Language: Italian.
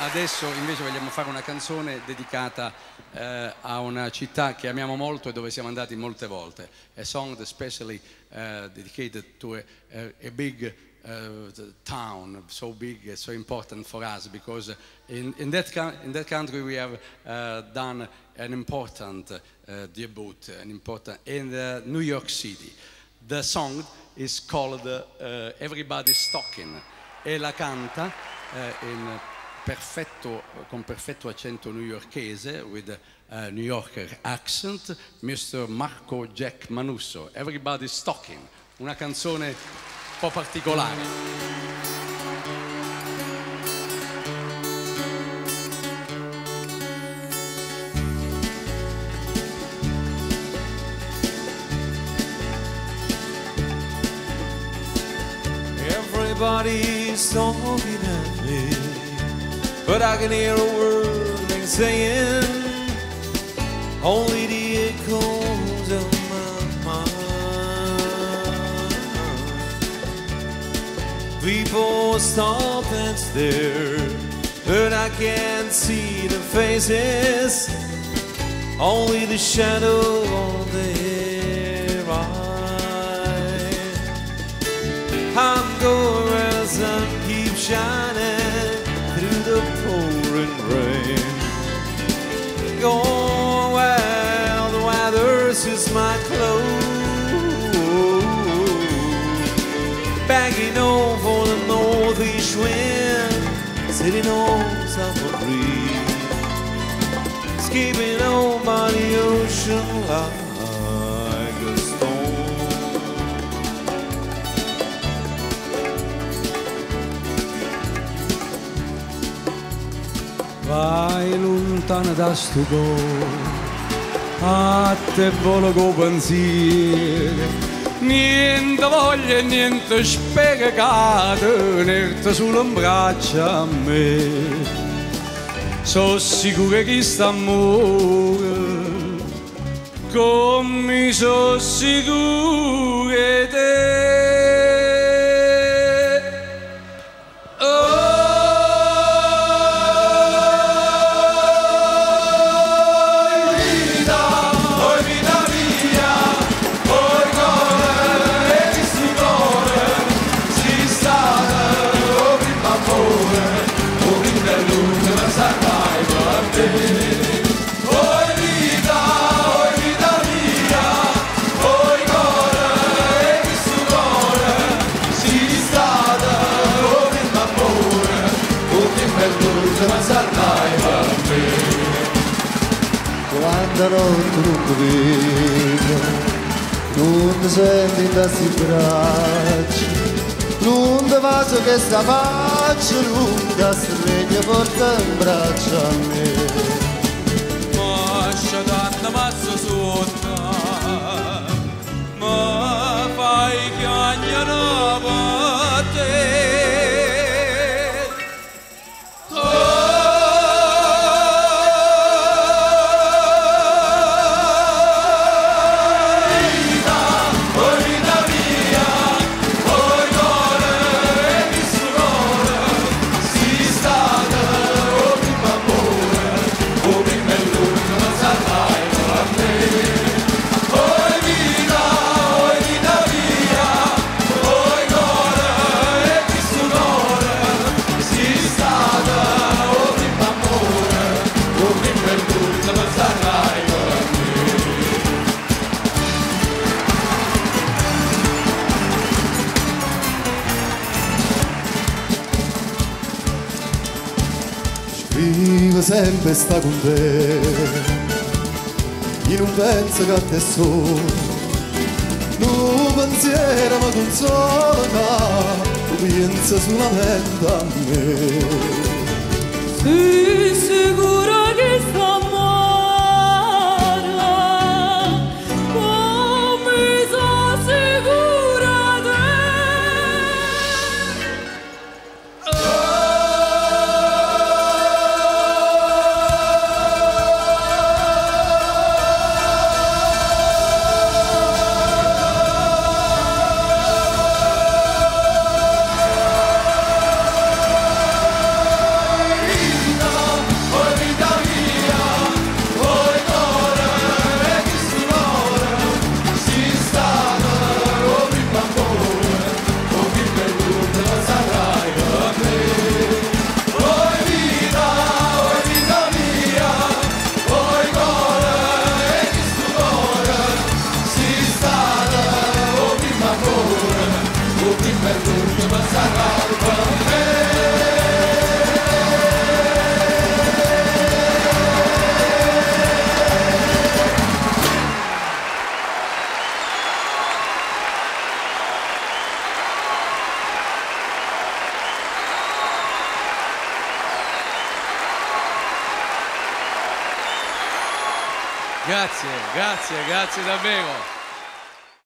Adesso invece vogliamo fare una canzone dedicata a una città che amiamo molto e dove siamo andati molte volte. A song especially dedicated to a big town, so big, so important for us, because in that country we have done an important debut, in New York City. The song is called Everybody's Talking e la canta con perfetto accento newyorkese, with a New Yorker accent, Mr. Marco Jack Manusso. Everybody's Talking, una canzone un po' particolare. Everybody's talking at me, but I can hear a word they're saying, only the echoes of my mind. People stop and stare, but I can't see the faces, only the shadow of their eyes. I'm going where the sun keeps shining through the pouring rain. Going where the weather suits my clothes. Banging on for the northeast wind, sitting on summer breeze, skipping on by the ocean like a stone. Vai lontano da sto cuore, a te volo con pensiero, niente voglia e niente spera che tenerti sull'imbraccio a me. So sicuro che st'amore, come so sicuro che te. Quando non ti vedo, non ti senti da sti bracci, non ti faccio che sta faccia lunga, stregna porta in braccio a me. Ma sciatanna massa sotto, ma fai chiagnare per te. Vivo sempre sta con te, io non penso che a te solo, un pensiero mi consola, tu pensi solamente a me. Sei sicuro che sta amore, come sono sicura te. grazie davvero.